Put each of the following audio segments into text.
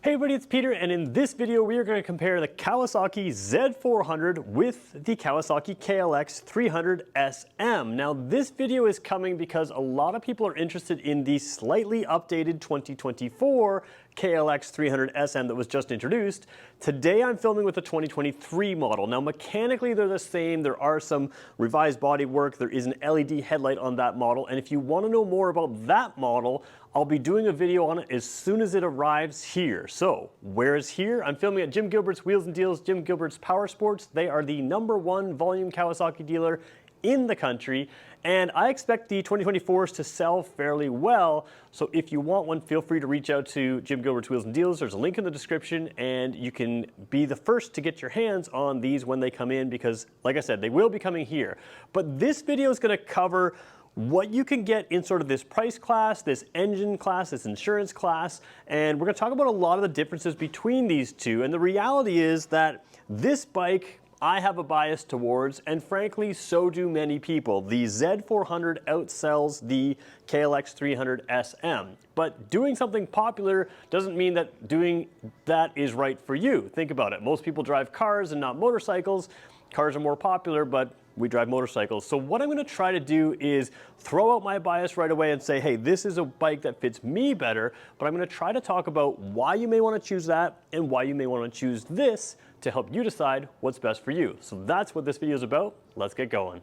Hey everybody, it's Peter, and in this video we are going to compare the Kawasaki Z400 with the Kawasaki KLX300SM. Now this video is coming because a lot of people are interested in the slightly updated 2024 KLX300SM that was just introduced. Today I'm filming with the 2023 model. Now mechanically they're the same, there are some revised bodywork, there is an LED headlight on that model, and if you want to know more about that model, I'll be doing a video on it as soon as it arrives here. So, where is here? I'm filming at Jim Gilbert's Wheels and Deals, Jim Gilbert's Power Sports. They are the #1 volume Kawasaki dealer in the country, and I expect the 2024s to sell fairly well. So if you want one, feel free to reach out to Jim Gilbert's Wheels and Deals. There's a link in the description, and you can be the first to get your hands on these when they come in because, like I said, they will be coming here. But this video is going to cover what you can get in sort of this price class, this engine class, this insurance class, and we're going to talk about a lot of the differences between these two. And the reality is that this bike I have a bias towards, and frankly, so do many people. The Z400 outsells the KLX300SM. But doing something popular doesn't mean that doing that is right for you. Think about it. Most people drive cars and not motorcycles. Cars are more popular, but we drive motorcycles. So what I'm going to try to do is throw out my bias right away and say, hey, this is a bike that fits me better, but I'm going to try to talk about why you may want to choose that and why you may want to choose this to help you decide what's best for you. So that's what this video is about. Let's get going.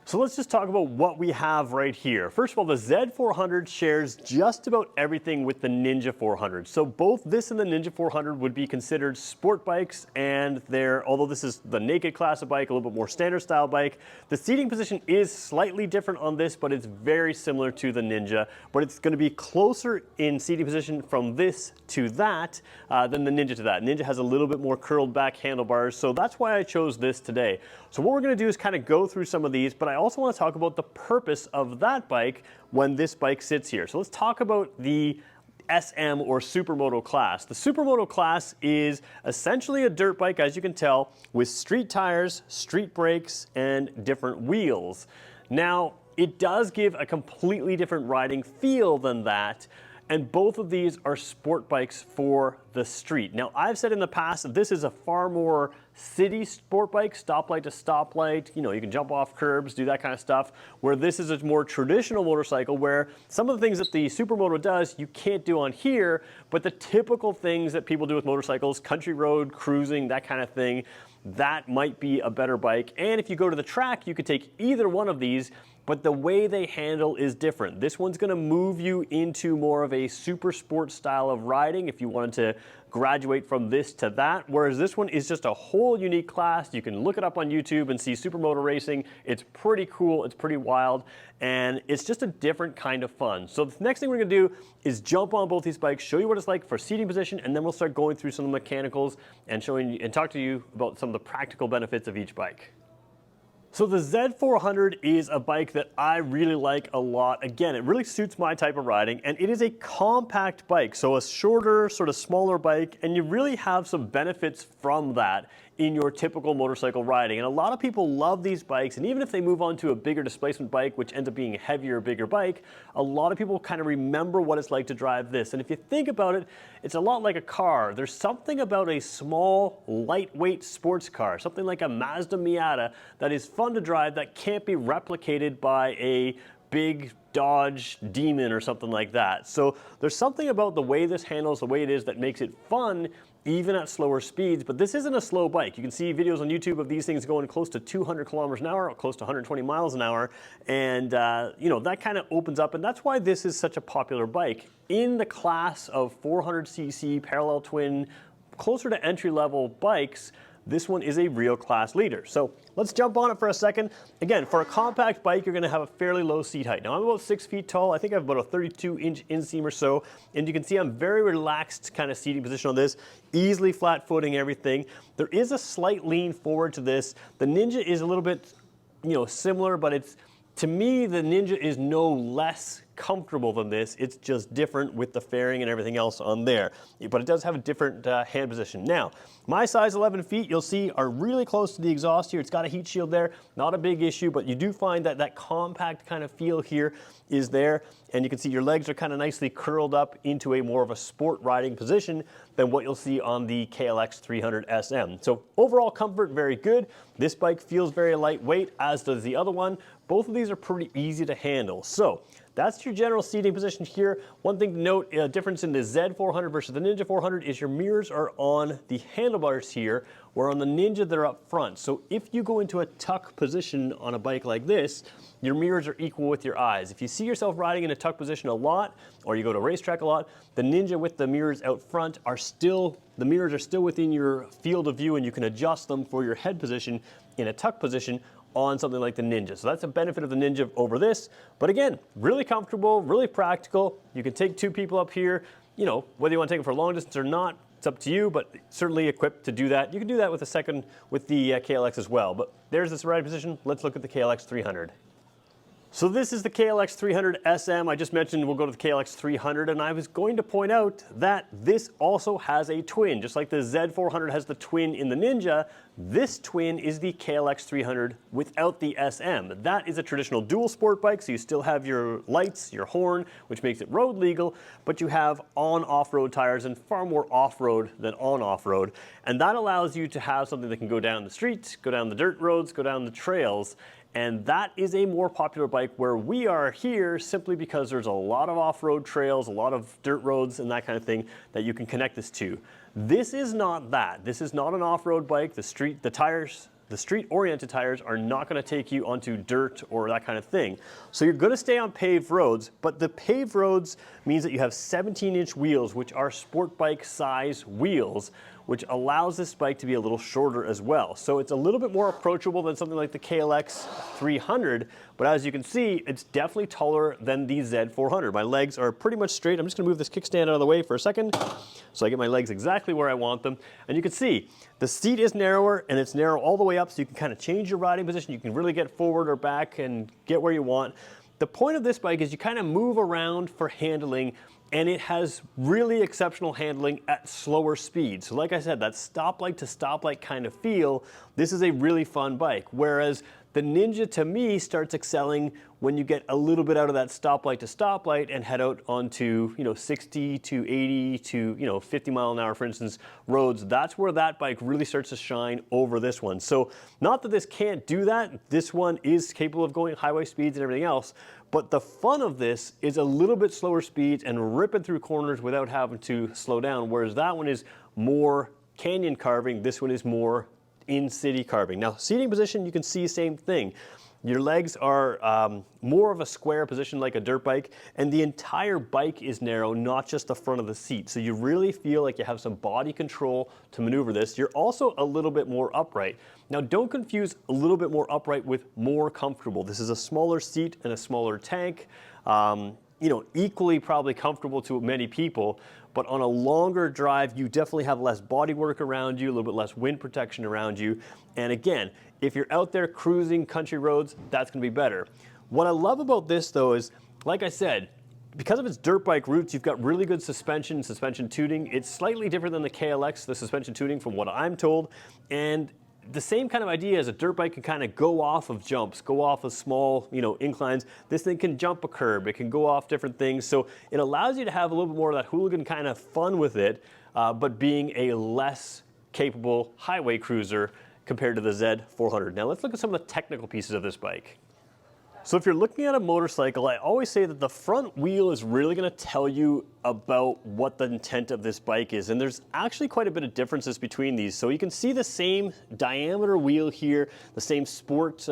So let's just talk about what we have right here. First of all, the Z400 shares just about everything with the Ninja 400. So both this and the Ninja 400 would be considered sport bikes, and although this is the naked class of bike, a little bit more standard style bike, the seating position is slightly different on this, but it's very similar to the Ninja, but it's going to be closer in seating position from this to that than the Ninja to that. Ninja has a little bit more curled back handlebars, so that's why I chose this today. So what we're going to do is kind of go through some of these, but I also want to talk about the purpose of that bike when this bike sits here. So let's talk about the SM or Supermoto class. The Supermoto class is essentially a dirt bike, as you can tell, with street tires, street brakes, and different wheels. Now, it does give a completely different riding feel than that, and both of these are sport bikes for the street. Now, I've said in the past that this is a far more city sport bike, stoplight to stoplight, you know, you can jump off curbs, do that kind of stuff, where this is a more traditional motorcycle where some of the things that the Supermoto does, you can't do on here, but the typical things that people do with motorcycles, country road, cruising, that kind of thing, that might be a better bike. And if you go to the track, you could take either one of these, but the way they handle is different. This one's gonna move you into more of a super sport style of riding if you wanted to graduate from this to that, whereas this one is just a whole unique class. You can look it up on YouTube and see Supermoto racing. It's pretty cool, it's pretty wild, and it's just a different kind of fun. So the next thing we're gonna do is jump on both these bikes, show you what it's like for seating position, and then we'll start going through some of the mechanicals and showing you and talk to you about some of the practical benefits of each bike. So the Z400 is a bike that I really like a lot. Again, it really suits my type of riding, and it is a compact bike, so a shorter, sort of smaller bike, and you really have some benefits from that in your typical motorcycle riding. And a lot of people love these bikes, and even if they move on to a bigger displacement bike, which ends up being a heavier, bigger bike, a lot of people kind of remember what it's like to drive this. And if you think about it, it's a lot like a car. There's something about a small, lightweight sports car, something like a Mazda Miata, that is fun to drive that can't be replicated by a big Dodge Demon or something like that. So there's something about the way this handles, the way it is, that makes it fun even at slower speeds, but this isn't a slow bike. You can see videos on YouTube of these things going close to 200 kilometers an hour, or close to 120 miles an hour, and you know, that kind of opens up, and that's why this is such a popular bike. In the class of 400cc parallel twin, closer to entry-level bikes, this one is a real class leader. So let's jump on it for a second. Again, for a compact bike, you're gonna have a fairly low seat height. Now I'm about 6 feet tall. I think I have about a 32-inch inseam or so. And you can see I'm very relaxed kind of seating position on this, easily flat footing everything. There is a slight lean forward to this. The Ninja is a little bit, you know, similar, but it's To me, the Ninja is no less comfortable than this. It's just different with the fairing and everything else on there. But it does have a different hand position. Now, my size 11 feet, you'll see, are really close to the exhaust here. It's got a heat shield there, not a big issue, but you do find that that compact kind of feel here is there. And you can see your legs are kind of nicely curled up into a more of a sport riding position than what you'll see on the KLX300SM. So overall comfort, very good. This bike feels very lightweight, as does the other one. Both of these are pretty easy to handle. So that's your general seating position here. One thing to note, a difference in the Z400 versus the Ninja 400 is your mirrors are on the handlebars here, where on the Ninja they're up front. So if you go into a tuck position on a bike like this, your mirrors are equal with your eyes. If you see yourself riding in a tuck position a lot, or you go to a racetrack a lot, the Ninja with the mirrors out front are still, the mirrors are still within your field of view, and you can adjust them for your head position in a tuck position on something like the Ninja. So that's a benefit of the Ninja over this. But again, really comfortable, really practical. You can take two people up here, you know, whether you want to take them for long distance or not, it's up to you, but certainly equipped to do that. You can do that with the KLX as well. But there's this riding position. Let's look at the KLX300. So this is the KLX300SM. I just mentioned we'll go to the KLX300, and I was going to point out that this also has a twin. Just like the Z400 has the twin in the Ninja, this twin is the KLX300 without the SM. That is a traditional dual sport bike, so you still have your lights, your horn, which makes it road legal, but you have on-off-road tires and far more off-road than on-off-road. And that allows you to have something that can go down the streets, go down the dirt roads, go down the trails. And that is a more popular bike where we are here simply because there's a lot of off-road trails, a lot of dirt roads and that kind of thing that you can connect this to. This is not that. This is not an off-road bike. The street-oriented tires are not going to take you onto dirt or that kind of thing. So you're going to stay on paved roads, but the paved roads means that you have 17-inch wheels, which are sport bike size wheels, which allows this bike to be a little shorter as well. So it's a little bit more approachable than something like the KLX300, but as you can see, it's definitely taller than the Z400. My legs are pretty much straight. I'm just gonna move this kickstand out of the way for a second, so I get my legs exactly where I want them. And you can see, the seat is narrower, and it's narrow all the way up, so you can kind of change your riding position. You can really get forward or back and get where you want. The point of this bike is you kind of move around for handling, and it has really exceptional handling at slower speeds. So like I said, that stoplight to stoplight kind of feel, this is a really fun bike. Whereas the Ninja, to me, starts excelling when you get a little bit out of that stoplight to stoplight and head out onto, 60 to 80 to, 50 mile an hour, for instance, roads. That's where that bike really starts to shine over this one. So not that this can't do that. This one is capable of going highway speeds and everything else. But the fun of this is a little bit slower speeds and ripping through corners without having to slow down, whereas that one is more canyon carving. This one is more in-city carving. Now, seating position, you can see same thing. Your legs are more of a square position like a dirt bike, and the entire bike is narrow, not just the front of the seat. So you really feel like you have some body control to maneuver this. You're also a little bit more upright. Now, don't confuse a little bit more upright with more comfortable. This is a smaller seat and a smaller tank. Equally probably comfortable to many people, but on a longer drive, you definitely have less body work around you, a little bit less wind protection around you. And again, if you're out there cruising country roads, that's gonna be better. What I love about this though is, like I said, because of its dirt bike roots, you've got really good suspension tuning. It's slightly different than the KLX, the suspension tuning from what I'm told. And the same kind of idea as a dirt bike can kind of go off of jumps, go off of small, inclines. This thing can jump a curb. It can go off different things. So it allows you to have a little bit more of that hooligan kind of fun with it, but being a less capable highway cruiser compared to the Z400. Now let's look at some of the technical pieces of this bike. So if you're looking at a motorcycle, I always say that the front wheel is really going to tell you about what the intent of this bike is. And there's actually quite a bit of differences between these. So you can see the same diameter wheel here, the same sport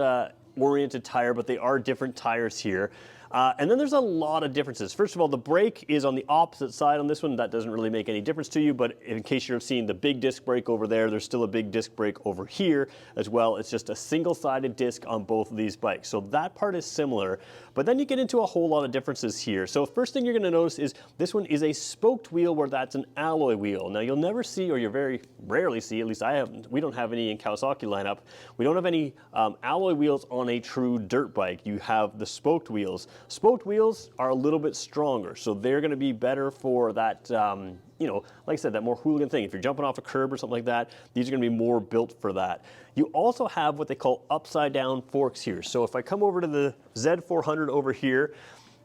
oriented tire, but they are different tires here. And then there's a lot of differences. First of all, the brake is on the opposite side on this one. That doesn't really make any difference to you, but in case you're seeing the big disc brake over there, there's still a big disc brake over here as well. It's just a single-sided disc on both of these bikes. So that part is similar, but then you get into a whole lot of differences here. So first thing you're going to notice is this one is a spoked wheel where that's an alloy wheel. Now you'll never see, or you very rarely see, at least we don't have any in Kawasaki lineup, we don't have any alloy wheels on a true dirt bike. You have the spoked wheels. Spoked wheels are a little bit stronger, so they're going to be better for that, you know, like I said, that more hooligan thing. If you're jumping off a curb or something like that, these are going to be more built for that. You also have what they call upside down forks here. So if I come over to the Z400 over here,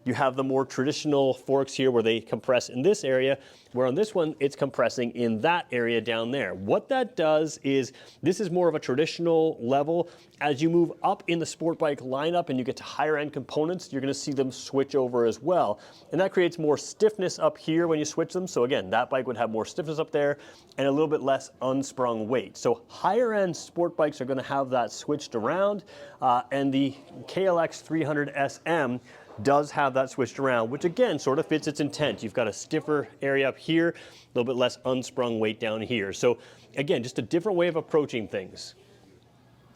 you have the more traditional forks here where they compress in this area, where on this one, it's compressing in that area down there. What that does is, this is more of a traditional level. As you move up in the sport bike lineup and you get to higher end components, you're gonna see them switch over as well. And that creates more stiffness up here when you switch them. So again, that bike would have more stiffness up there and a little bit less unsprung weight. So higher end sport bikes are gonna have that switched around, and the KLX300SM does have that switched around, which again sort of fits its intent. You've got a stiffer area up here, a little bit less unsprung weight down here. So again, just a different way of approaching things.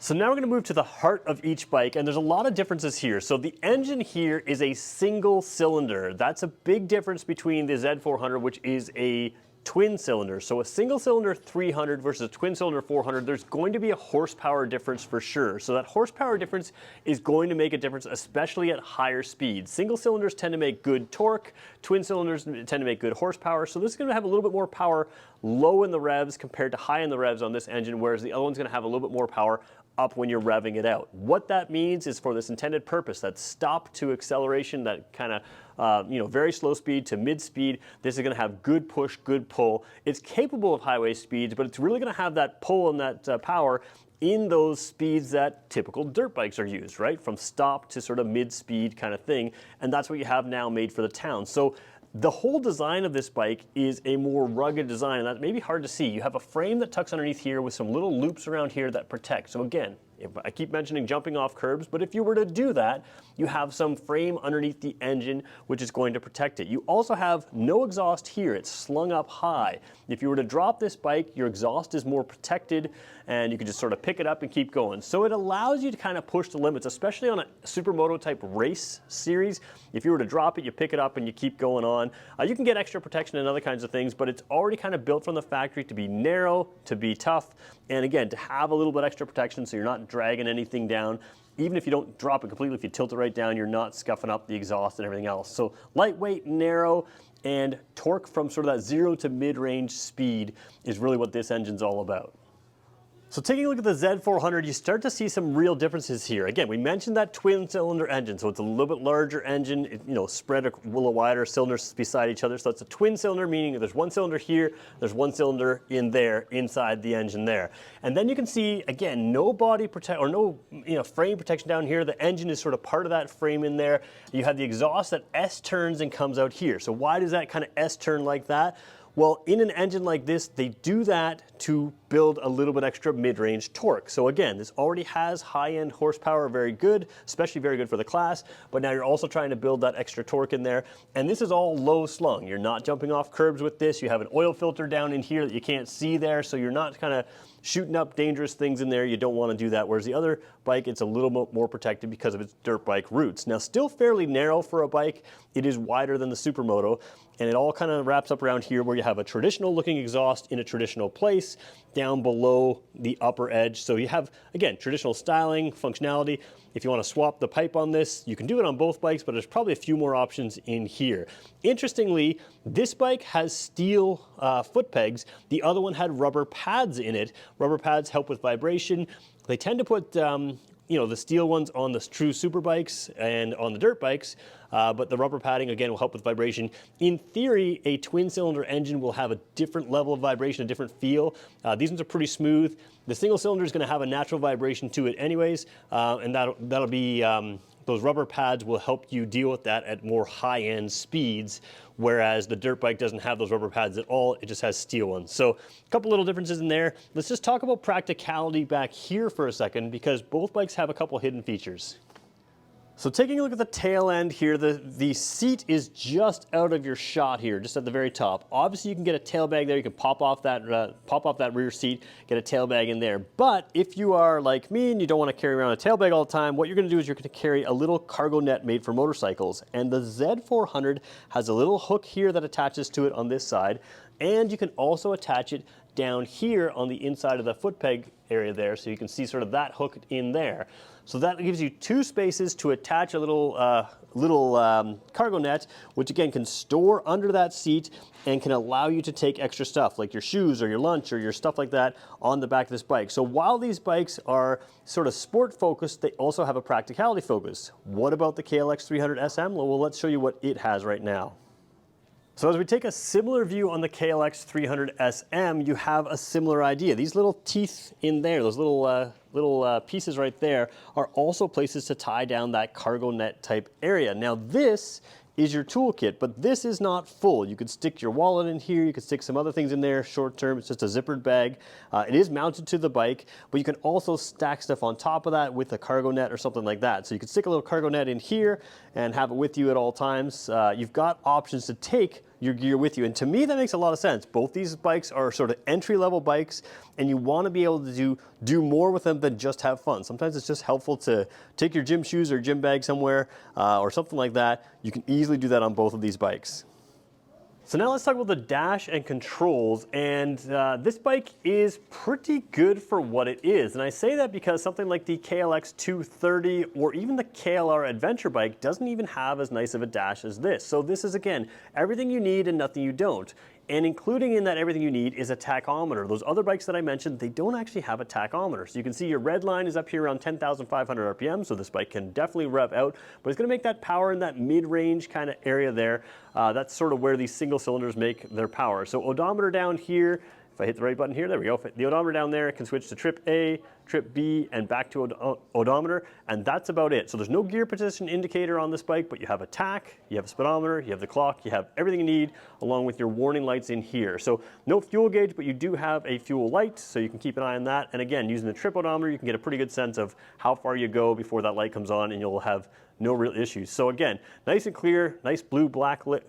So now we're going to move to the heart of each bike, and there's a lot of differences here. So the engine here is a single cylinder. That's a big difference between the Z400, which is a twin cylinder. So a single cylinder 300 versus a twin cylinder 400, there's going to be a horsepower difference for sure. So that horsepower difference is going to make a difference, especially at higher speeds. Single cylinders tend to make good torque, twin cylinders tend to make good horsepower. So this is going to have a little bit more power low in the revs compared to high in the revs on this engine, whereas the other one's going to have a little bit more power up when you're revving it out. What that means is, for this intended purpose, that stop to acceleration, that kind of you know, very slow speed to mid speed, this is going to have good push, good pull. It's capable of highway speeds, but it's really going to have that pull and that power in those speeds that typical dirt bikes are used, right? From stop to sort of mid speed kind of thing. And that's what you have now made for the town. So the whole design of this bike is a more rugged design, and that may be hard to see. You have a frame that tucks underneath here with some little loops around here that protect. So again, I keep mentioning jumping off curbs, but if you were to do that, you have some frame underneath the engine which is going to protect it. You also have no exhaust here. It's slung up high. If you were to drop this bike, your exhaust is more protected and you can just sort of pick it up and keep going. So it allows you to kind of push the limits, especially on a Supermoto type race series. If you were to drop it, you pick it up and you keep going on. You can get extra protection and other kinds of things, but it's already kind of built from the factory to be narrow, to be tough, and again, to have a little bit extra protection so you're not dragging anything down. Even if you don't drop it completely, if you tilt it right down, you're not scuffing up the exhaust and everything else. So lightweight, narrow, and torque from sort of that 0 to mid-range speed is really what this engine's all about. So taking a look at the Z400, you start to see some real differences here. Again, we mentioned that twin cylinder engine, so it's a little bit larger engine, you know, spread a little wider, cylinders beside each other. So it's a twin cylinder, meaning there's one cylinder here, there's one cylinder in there, inside the engine there. And then you can see, again, no body protect, or no, you know, frame protection down here. The engine is sort of part of that frame in there. You have the exhaust that S turns and comes out here. So why does that kind of S turn like that? Well, in an engine like this, they do that to build a little bit extra mid-range torque. So again, this already has high-end horsepower, very good, especially very good for the class, but now you're also trying to build that extra torque in there. And this is all low slung. You're not jumping off curbs with this. You have an oil filter down in here that you can't see there, so you're not kind of shooting up dangerous things in there. You don't want to do that. Whereas the other bike, it's a little more protected because of its dirt bike roots. Now, still fairly narrow for a bike. It is wider than the Supermoto, and it all kind of wraps up around here where you have a traditional looking exhaust in a traditional place down below the upper edge. So you have, again, traditional styling, functionality. If you want to swap the pipe on this, you can do it on both bikes, but there's probably a few more options in here. Interestingly, this bike has steel foot pegs. The other one had rubber pads in it. Rubber pads help with vibration. They tend to put you know, the steel ones on the true super bikes and on the dirt bikes, but the rubber padding, again, will help with vibration. In theory, a twin cylinder engine will have a different level of vibration, a different feel. These ones are pretty smooth. The single cylinder is going to have a natural vibration to it anyways, and that'll be, those rubber pads will help you deal with that at more high-end speeds, whereas the dirt bike doesn't have those rubber pads at all, it just has steel ones. So a couple little differences in there. Let's just talk about practicality back here for a second, because both bikes have a couple hidden features. So taking a look at the tail end here, the seat is just out of your shot here, just at the very top. Obviously you can get a tail bag there, you can pop off that rear seat, get a tail bag in there. But if you are like me and you don't want to carry around a tail bag all the time, what you're going to do is you're going to carry a little cargo net made for motorcycles. And the Z400 has a little hook here that attaches to it on this side, and you can also attach it down here on the inside of the foot peg area there, so you can see sort of that hook in there. So that gives you two spaces to attach a little cargo net, which again can store under that seat and can allow you to take extra stuff like your shoes or your lunch or your stuff like that on the back of this bike. So while these bikes are sort of sport focused, they also have a practicality focus. What about the KLX300SM? Well, let's show you what it has right now. So as we take a similar view on the KLX300SM, you have a similar idea. These little teeth in there, those little pieces right there, are also places to tie down that cargo net type area. Now this is your toolkit, but this is not full. You could stick your wallet in here, you could stick some other things in there short term. It's just a zippered bag. It is mounted to the bike, but you can also stack stuff on top of that with a cargo net or something like that. So you could stick a little cargo net in here and have it with you at all times. You've got options to take your gear with you, and to me that makes a lot of sense. Both these bikes are sort of entry-level bikes, and you want to be able to do more with them than just have fun. Sometimes it's just helpful to take your gym shoes or gym bag somewhere or something like that. You can easily do that on both of these bikes. So now let's talk about the dash and controls, and this bike is pretty good for what it is. And I say that because something like the KLX230 or even the KLR adventure bike doesn't even have as nice of a dash as this. So this is, again, everything you need and nothing you don't. And including in that everything you need is a tachometer. Those other bikes that I mentioned, they don't actually have a tachometer. So you can see your red line is up here around 10,500 RPM, so this bike can definitely rev out, but it's gonna make that power in that mid-range kind of area there. That's sort of where these single cylinders make their power. So odometer down here, if I hit the right button here, there we go. The odometer down there can switch to trip A, trip B, and back to odometer, and that's about it. So there's no gear position indicator on this bike, but you have a tach, you have a speedometer, you have the clock, you have everything you need, along with your warning lights in here. So no fuel gauge, but you do have a fuel light, so you can keep an eye on that. And again, using the trip odometer, you can get a pretty good sense of how far you go before that light comes on, and you'll have no real issues. So again, nice and clear, nice blue backlit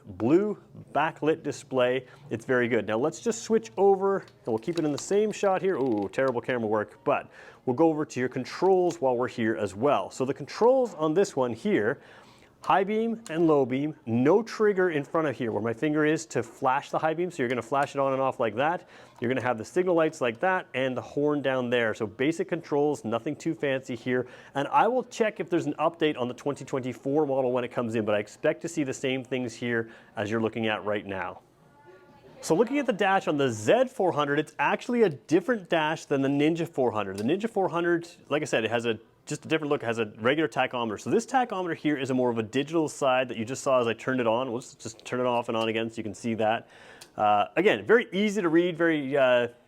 display. It's very good. Now let's just switch over, and we'll keep it in the same shot here. Ooh, terrible camera work, but we'll go over to your controls while we're here as well. So the controls on this one here, high beam and low beam, no trigger in front of here where my finger is to flash the high beam. So you're gonna flash it on and off like that. You're gonna have the signal lights like that and the horn down there. So basic controls, nothing too fancy here. And I will check if there's an update on the 2024 model when it comes in, but I expect to see the same things here as you're looking at right now. So looking at the dash on the Z400, it's actually a different dash than the Ninja 400. The Ninja 400, like I said, it has just a different look. It has a regular tachometer. So this tachometer here is a more of a digital side that you just saw as I turned it on. Let's just turn it off and on again so you can see that. Again, very easy to read, very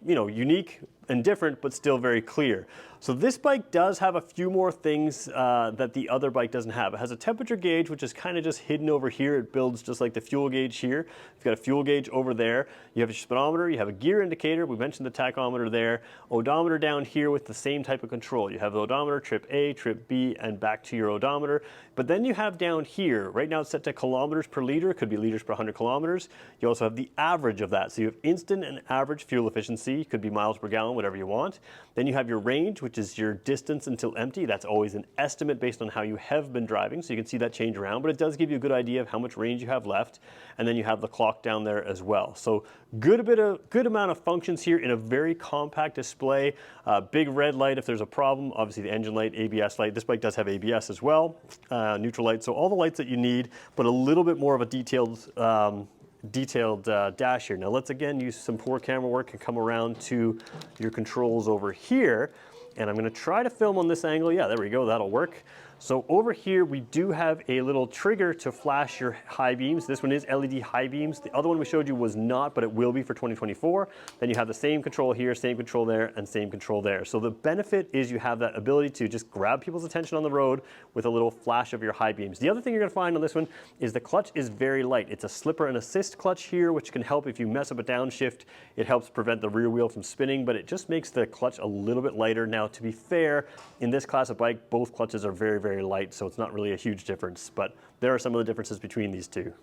unique and different, but still very clear. So this bike does have a few more things that the other bike doesn't have. It has a temperature gauge, which is kind of just hidden over here. It builds just like the fuel gauge here. You've got a fuel gauge over there. You have a speedometer, you have a gear indicator. We mentioned the tachometer there. Odometer down here with the same type of control. You have the odometer, trip A, trip B, and back to your odometer. But then you have down here, right now it's set to kilometers per liter. It could be liters per 100 kilometers. You also have the average of that. So you have instant and average fuel efficiency. It could be miles per gallon, whatever you want. Then you have your range, which is your distance until empty. That's always an estimate based on how you have been driving, so you can see that change around, but it does give you a good idea of how much range you have left. And then you have the clock down there as well. So good amount of functions here in a very compact display. Big red light if there's a problem, obviously the engine light, ABS light. This bike does have ABS as well, neutral light, so all the lights that you need, but a little bit more of a detailed dash here. Now let's again use some poor camera work and come around to your controls over here. And I'm gonna try to film on this angle. Yeah, there we go, that'll work. So over here, we do have a little trigger to flash your high beams. This one is LED high beams. The other one we showed you was not, but it will be for 2024. Then you have the same control here, same control there, and same control there. So the benefit is you have that ability to just grab people's attention on the road with a little flash of your high beams. The other thing you're gonna find on this one is the clutch is very light. It's a slipper and assist clutch here, which can help if you mess up a downshift. It helps prevent the rear wheel from spinning, but it just makes the clutch a little bit lighter. Now, to be fair, in this class of bike, both clutches are very, very very light, so it's not really a huge difference, but there are some of the differences between these two.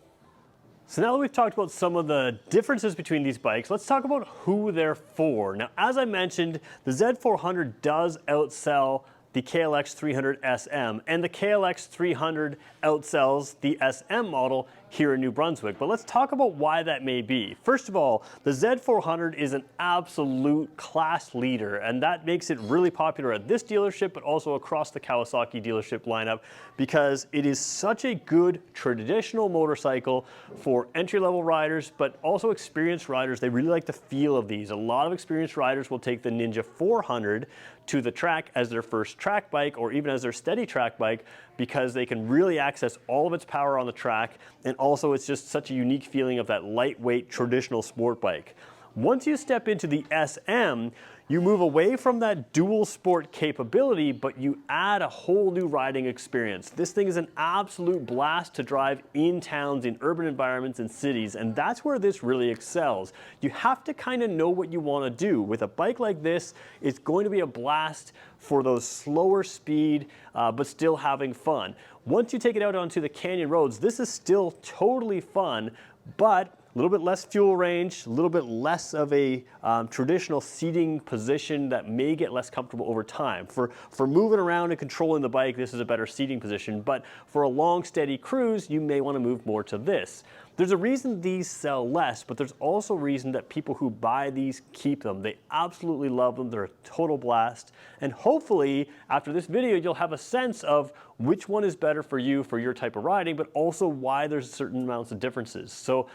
So now that we've talked about some of the differences between these bikes, let's talk about who they're for. Now, as I mentioned, the Z400 does outsell the KLX300SM, and the KLX300 outsells the SM model here in New Brunswick. But let's talk about why that may be. First of all, the Z400 is an absolute class leader, and that makes it really popular at this dealership, but also across the Kawasaki dealership lineup, because it is such a good traditional motorcycle for entry-level riders, but also experienced riders. They really like the feel of these. A lot of experienced riders will take the Ninja 400 to the track as their first track bike, or even as their steady track bike, because they can really access all of its power on the track, and also it's just such a unique feeling of that lightweight traditional sport bike. Once you step into the SM, you move away from that dual sport capability, but you add a whole new riding experience. This thing is an absolute blast to drive in towns, in urban environments, and cities, and that's where this really excels. You have to kind of know what you want to do. With a bike like this, it's going to be a blast for those slower speed, but still having fun. Once you take it out onto the canyon roads, this is still totally fun, but a little bit less fuel range, a little bit less of a traditional seating position that may get less comfortable over time. For moving around and controlling the bike, this is a better seating position, but for a long, steady cruise, you may want to move more to this. There's a reason these sell less, but there's also a reason that people who buy these keep them. They absolutely love them. They're a total blast. And hopefully, after this video, you'll have a sense of which one is better for you, for your type of riding, but also why there's certain amounts of differences. So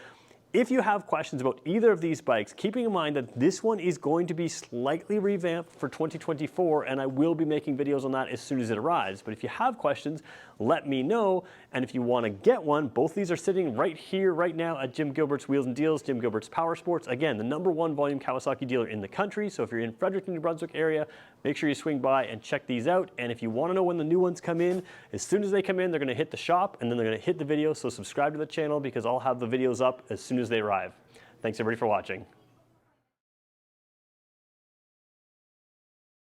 if you have questions about either of these bikes, keeping in mind that this one is going to be slightly revamped for 2024, and I will be making videos on that as soon as it arrives. But if you have questions, let me know. And if you want to get one, both these are sitting right here, right now at Jim Gilbert's Wheels and Deals, Jim Gilbert's Power Sports. Again, the #1 volume Kawasaki dealer in the country. So if you're in Fredericton, New Brunswick area, make sure you swing by and check these out. And if you want to know when the new ones come in, as soon as they come in, they're going to hit the shop, and then they're going to hit the video. So subscribe to the channel, because I'll have the videos up as soon as they arrive. Thanks everybody for watching.